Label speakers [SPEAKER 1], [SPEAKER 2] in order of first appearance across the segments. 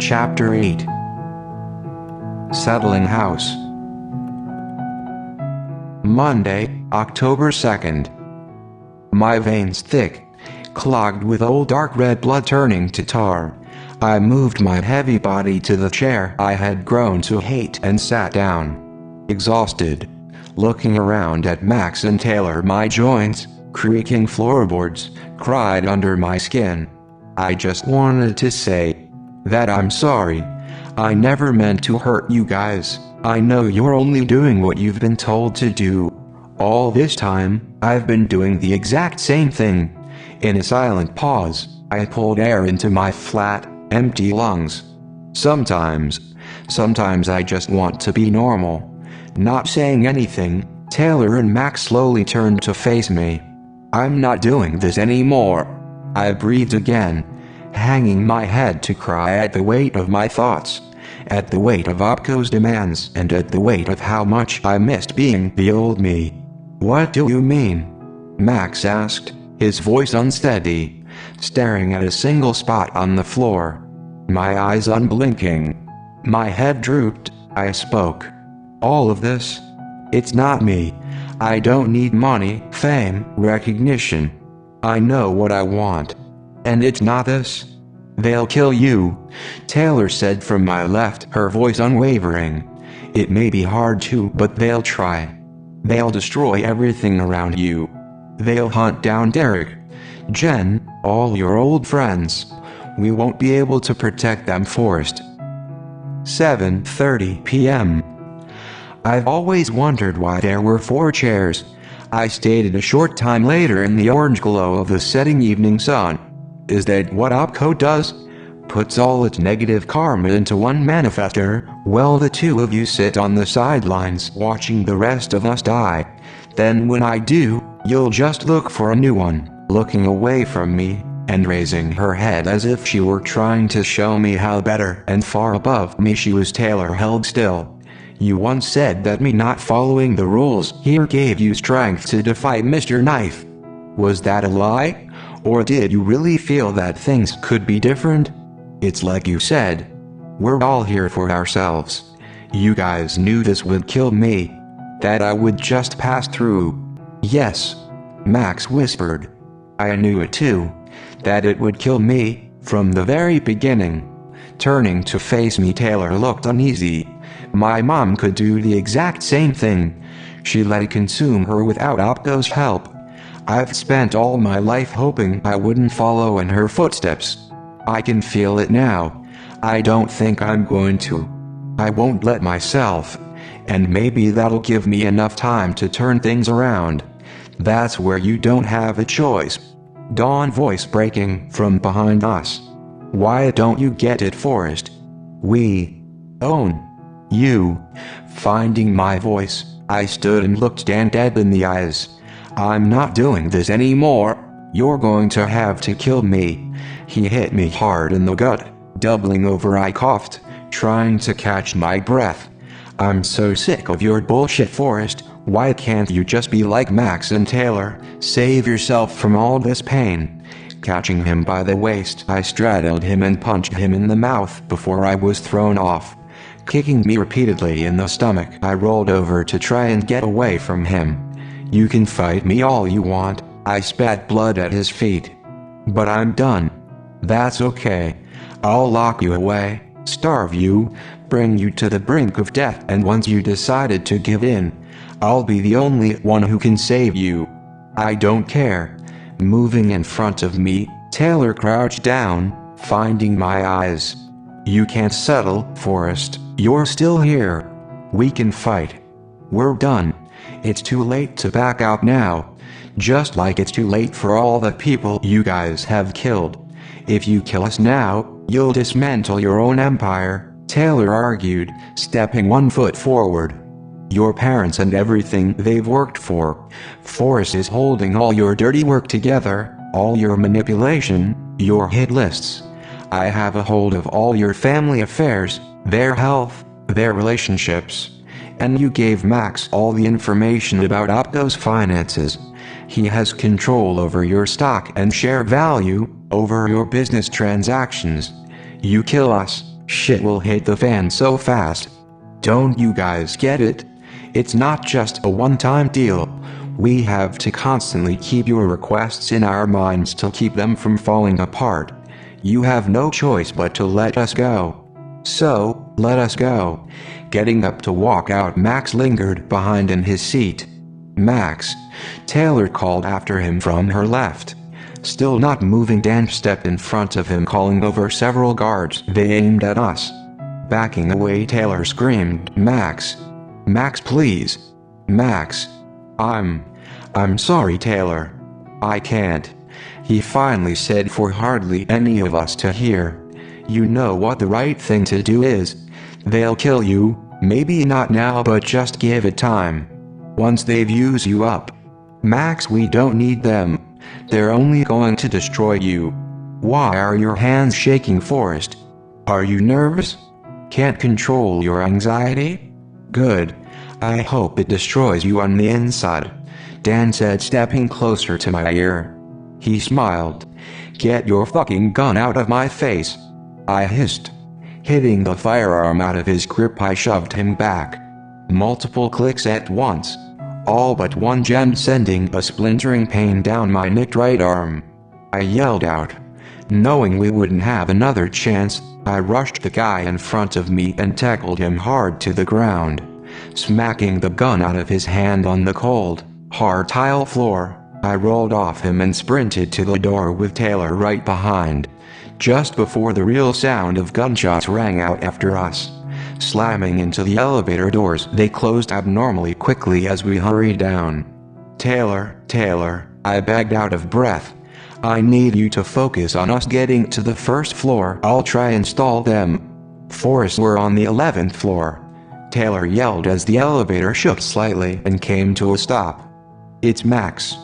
[SPEAKER 1] Chapter 8. Settling House. Monday, October 2nd. My veins thick, clogged with old dark red blood turning to tar. I moved my heavy body to the chair I had grown to hate and sat down. Exhausted, looking around at Max and Taylor, my joints, creaking floorboards, cried under my skin. I just wanted to say that I'm sorry. I never meant to hurt you guys. I know you're only doing what you've been told to do. All this time, I've been doing the exact same thing. In a silent pause, I pulled air into my flat, empty lungs. Sometimes I just want to be normal. Not saying anything, Taylor and Max slowly turned to face me. I'm not doing this anymore. I breathed again, hanging my head to cry at the weight of my thoughts, at the weight of Opco's demands, and at the weight of how much I missed being the old me. What do you mean? Max asked, his voice unsteady, staring at a single spot on the floor. My eyes unblinking. My head drooped. I spoke. All of this? It's not me. I don't need money, fame, recognition. I know what I want. And it's not this. They'll kill you, Taylor said from my left, her voice unwavering. It may be hard to, but they'll try. They'll destroy everything around you. They'll hunt down Derek, Jen, all your old friends. We won't be able to protect them. Forrest. 7:30 p.m. I've always wondered why there were 4 chairs. I stated a short time later in the orange glow of the setting evening sun. Is that what Opco does? Puts all its negative karma into one manifester? Well, the two of you sit on the sidelines watching the rest of us die. Then when I do, you'll just look for a new one, looking away from me, and raising her head as if she were trying to show me how better and far above me she was. Taylor held still. You once said that me not following the rules here gave you strength to defy Mr. Knife. Was that a lie? Or did you really feel that things could be different? It's like you said. We're all here for ourselves. You guys knew this would kill me. That I would just pass through. Yes, Max whispered. I knew it too. That it would kill me, from the very beginning. Turning to face me, Taylor looked uneasy. My mom could do the exact same thing. She let it consume her without Opco's help. I've spent all my life hoping I wouldn't follow in her footsteps. I can feel it now. I don't think I'm going to. I won't let myself. And maybe that'll give me enough time to turn things around. That's where you don't have a choice. Dawn voice breaking from behind us. Why don't you get it, Forrest? We own you. Finding my voice, I stood and looked Dan dead in the eyes. I'm not doing this anymore. You're going to have to kill me. He hit me hard in the gut. Doubling over, I coughed, trying to catch my breath. I'm so sick of your bullshit, Forrest. Why can't you just be like Max and Taylor? Save yourself from all this pain. Catching him by the waist, I straddled him and punched him in the mouth before I was thrown off. Kicking me repeatedly in the stomach, I rolled over to try and get away from him. You can fight me all you want. I spat blood at his feet. But I'm done. That's okay. I'll lock you away, starve you, bring you to the brink of death, and once you decided to give in, I'll be the only one who can save you. I don't care. Moving in front of me, Taylor crouched down, finding my eyes. You can't settle, Forrest. You're still here. We can fight. We're done. It's too late to back out now. Just like it's too late for all the people you guys have killed. If you kill us now, you'll dismantle your own empire, Taylor argued, stepping 1 foot forward. Your parents and everything they've worked for. Forrest is holding all your dirty work together, all your manipulation, your hit lists. I have a hold of all your family affairs, their health, their relationships. And you gave Max all the information about Opco's finances. He has control over your stock and share value, over your business transactions. You kill us, Shit will hit the fan so fast. Don't you guys get it? It's not just a one-time deal. We have to constantly keep your requests in our minds to keep them from falling apart. You have no choice but to let us go. So, let us go. Getting up to walk out, Max lingered behind in his seat. Max, Taylor called after him from her left. Still not moving, Dan stepped in front of him, calling over several guards. They aimed at us. Backing away, Taylor screamed, Max. Max, please. Max. I'm sorry, Taylor. I can't. He finally said for hardly any of us to hear. You know what the right thing to do is. They'll kill you, maybe not now, but just give it time. Once they've used you up. Max, we don't need them. They're only going to destroy you. Why are your hands shaking, Forrest? Are you nervous? Can't control your anxiety? Good. I hope it destroys you on the inside, Dan said, stepping closer to my ear. He smiled. Get your fucking gun out of my face, I hissed. Hitting the firearm out of his grip, I shoved him back. Multiple clicks at once. All but one gem sending a splintering pain down my nicked right arm. I yelled out. Knowing we wouldn't have another chance, I rushed the guy in front of me and tackled him hard to the ground. Smacking the gun out of his hand on the cold, hard tile floor, I rolled off him and sprinted to the door with Taylor right behind. Just before the real sound of gunshots rang out after us. Slamming into the elevator doors, they closed abnormally quickly as we hurried down. Taylor, I begged out of breath. I need you to focus on us getting to the first floor. I'll try and stall them. Forrest, we're on the 11th floor. Taylor yelled as the elevator shook slightly and came to a stop. It's Max.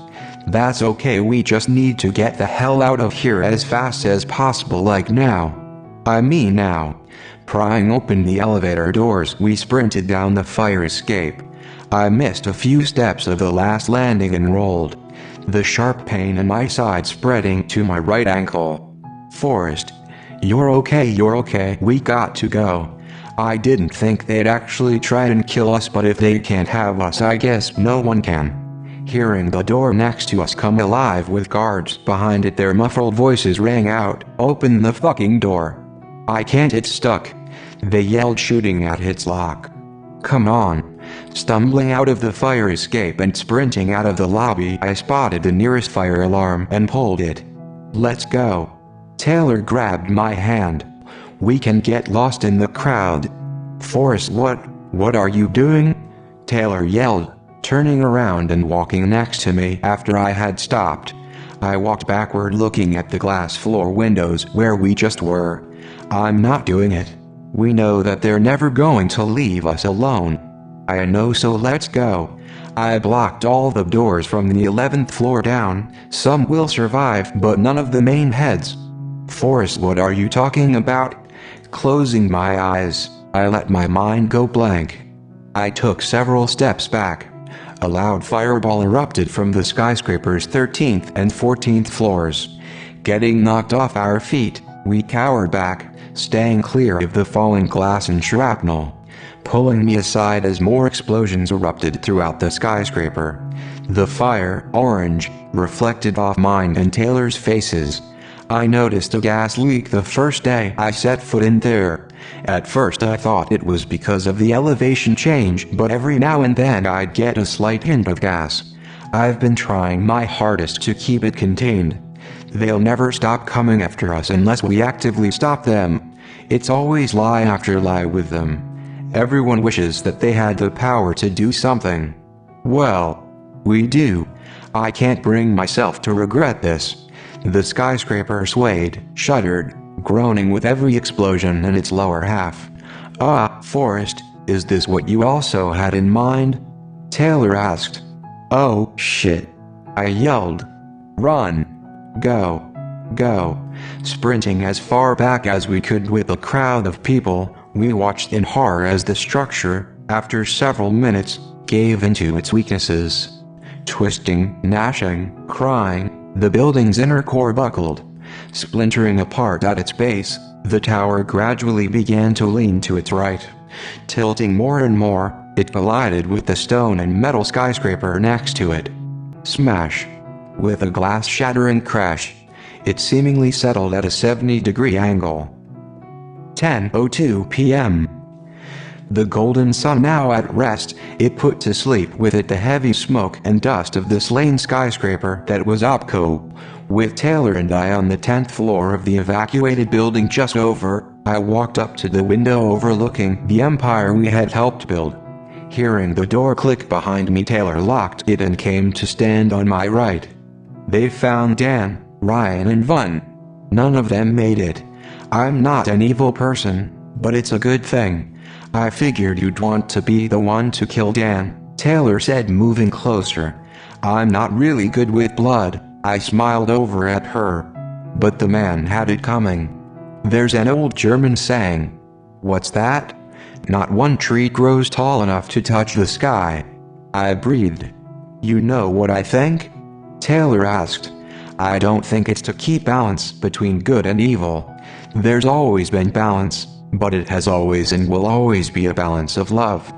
[SPEAKER 1] That's okay, we just need to get the hell out of here as fast as possible, like now. I mean now. Prying open the elevator doors, we sprinted down the fire escape. I missed a few steps of the last landing and rolled. The sharp pain in my side spreading to my right ankle. Forrest. You're okay, we got to go. I didn't think they'd actually try and kill us, but if they can't have us, I guess no one can. Hearing the door next to us come alive with guards behind it, their muffled voices rang out, "Open the fucking door." I can't, it's stuck. They yelled, shooting at its lock. Come on. Stumbling out of the fire escape and sprinting out of the lobby, I spotted the nearest fire alarm and pulled it. Let's go. Taylor grabbed my hand. We can get lost in the crowd. Forrest, what are you doing? Taylor yelled, turning around and walking next to me after I had stopped. I walked backward, looking at the glass floor windows where we just were. I'm not doing it. We know that they're never going to leave us alone. I know, so let's go. I blocked all the doors from the 11th floor down. Some will survive, but none of the main heads. Forrest, what are you talking about? Closing my eyes, I let my mind go blank. I took several steps back. A loud fireball erupted from the skyscraper's 13th and 14th floors. Getting knocked off our feet, we cowered back, staying clear of the falling glass and shrapnel. Pulling me aside as more explosions erupted throughout the skyscraper. The fire, orange, reflected off mine and Taylor's faces. I noticed a gas leak the first day I set foot in there. At first I thought it was because of the elevation change, but every now and then I'd get a slight hint of gas. I've been trying my hardest to keep it contained. They'll never stop coming after us unless we actively stop them. It's always lie after lie with them. Everyone wishes that they had the power to do something. Well, we do. I can't bring myself to regret this. The skyscraper swayed, shuddered, groaning with every explosion in its lower half. Forrest, is this what you also had in mind? Taylor asked. Oh, shit. I yelled. Run. Go. Go. Sprinting as far back as we could with a crowd of people, we watched in horror as the structure, after several minutes, gave into its weaknesses. Twisting, gnashing, crying, the building's inner core buckled. Splintering apart at its base, the tower gradually began to lean to its right. Tilting more and more, it collided with the stone and metal skyscraper next to it. Smash! With a glass-shattering crash, it seemingly settled at a 70-degree angle. 10:02 p.m. The golden sun now at rest, it put to sleep with it the heavy smoke and dust of the slain skyscraper that was OPCO. With Taylor and I on the 10th floor of the evacuated building just over, I walked up to the window overlooking the empire we had helped build. Hearing the door click behind me, Taylor locked it and came to stand on my right. They found Dan, Ryan and Vaughn. None of them made it. I'm not an evil person, but it's a good thing. I figured you'd want to be the one to kill Dan, Taylor said, moving closer. I'm not really good with blood, I smiled over at her. But the man had it coming. There's an old German saying. What's that? Not one tree grows tall enough to touch the sky. I breathed. You know what I think? Taylor asked. I don't think it's to keep balance between good and evil. There's always been balance, but it has always and will always be a balance of love.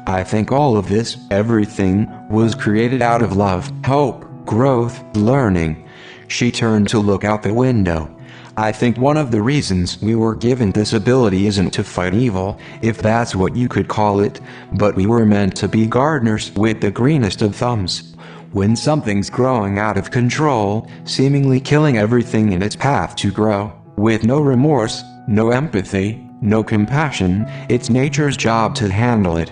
[SPEAKER 1] I think all of this, everything, was created out of love, hope, growth, learning. She turned to look out the window. I think one of the reasons we were given this ability isn't to fight evil, if that's what you could call it, but we were meant to be gardeners with the greenest of thumbs. When something's growing out of control, seemingly killing everything in its path to grow, with no remorse, no empathy, no compassion, it's nature's job to handle it.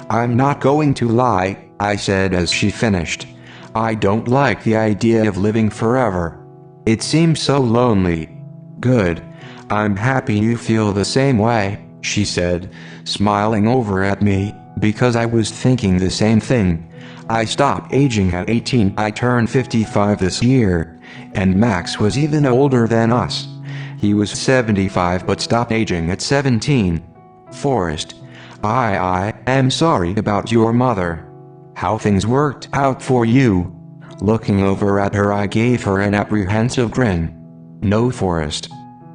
[SPEAKER 1] I'm not going to lie, I said as she finished. I don't like the idea of living forever. It seems so lonely. Good. I'm happy you feel the same way, she said, smiling over at me, because I was thinking the same thing. I stopped aging at 18. I turned 55 this year, and Max was even older than us. He was 75 but stopped aging at 17. Forrest. I am sorry about your mother. How things worked out for you. Looking over at her, I gave her an apprehensive grin. No, Forrest.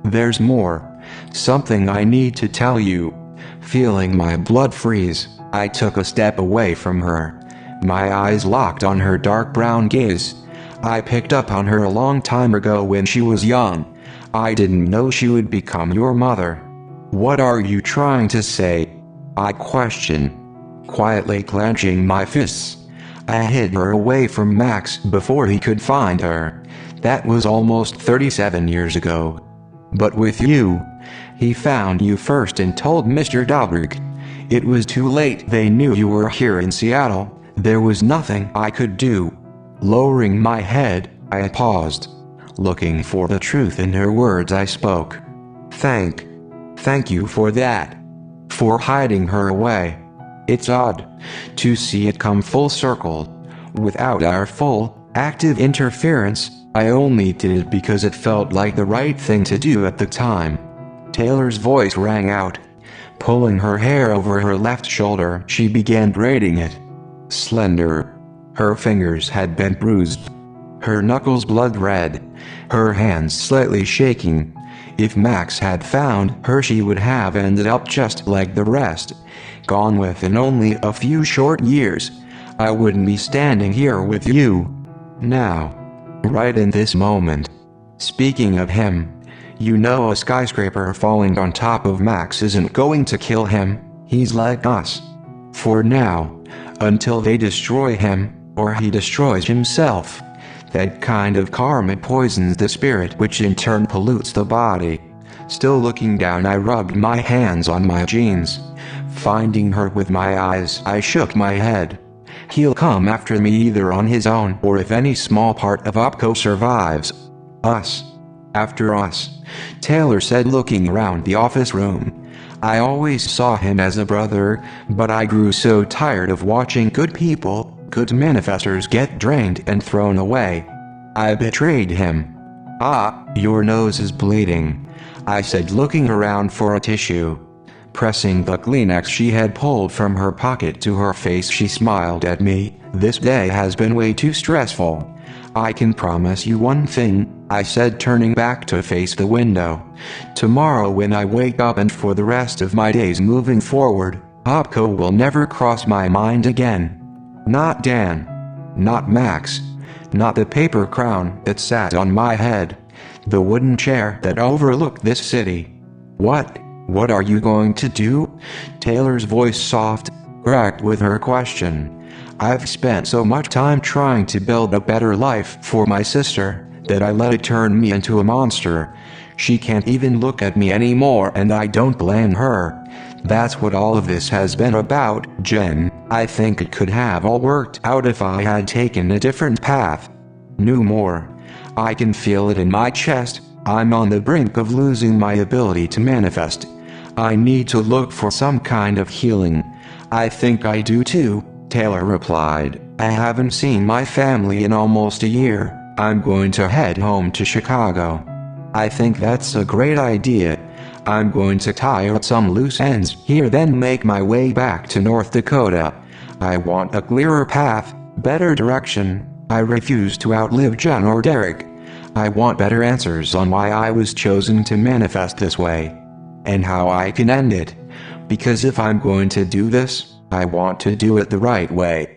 [SPEAKER 1] There's more. Something I need to tell you. Feeling my blood freeze, I took a step away from her. My eyes locked on her dark brown gaze. I picked up on her a long time ago when she was young. I didn't know she would become your mother. What are you trying to say? I questioned, quietly clenching my fists. I hid her away from Max before he could find her. That was almost 37 years ago. But with you, he found you first and told Mr. Dahlberg. It was too late. They knew you were here in Seattle. There was nothing I could do. Lowering my head, I paused. Looking for the truth in her words, I spoke. Thank you for that. For hiding her away. It's odd to see it come full circle. Without our full, active interference, I only did it because it felt like the right thing to do at the time. Taylor's voice rang out. Pulling her hair over her left shoulder, she began braiding it. Slender. Her fingers had been bruised. Her knuckles blood red. Her hands slightly shaking. If Max had found her, she would have ended up just like the rest. Gone within only a few short years. I wouldn't be standing here with you. Now. Right in this moment. Speaking of him, you know a skyscraper falling on top of Max isn't going to kill him. He's like us. For now. Until they destroy him, or he destroys himself. That kind of karma poisons the spirit, which in turn pollutes the body. Still looking down, I rubbed my hands on my jeans. Finding her with my eyes, I shook my head. He'll come after me either on his own or if any small part of OPCO survives. Us. After us. Taylor said, looking around the office room. I always saw him as a brother, but I grew so tired of watching good people, good manifestors get drained and thrown away. I betrayed him. Ah, your nose is bleeding, I said, looking around for a tissue. Pressing the Kleenex she had pulled from her pocket to her face, she smiled at me. This day has been way too stressful. I can promise you one thing, I said, turning back to face the window. Tomorrow when I wake up and for the rest of my days moving forward, Opco will never cross my mind again. Not Dan. Not Max. Not the paper crown that sat on my head. The wooden chair that overlooked this city. What are you going to do? Taylor's voice soft, cracked with her question. I've spent so much time trying to build a better life for my sister that I let it turn me into a monster. She can't even look at me anymore, and I don't blame her. That's what all of this has been about, Jen. I think it could have all worked out if I had taken a different path. Knew more. I can feel it in my chest. I'm on the brink of losing my ability to manifest. I need to look for some kind of healing. I think I do too, Taylor replied. I haven't seen my family in almost a year. I'm going to head home to Chicago. I think that's a great idea. I'm going to tie up some loose ends here, then make my way back to North Dakota. I want a clearer path, better direction. I refuse to outlive Jen or Derek. I want better answers on why I was chosen to manifest this way, and how I can end it. Because if I'm going to do this, I want to do it the right way.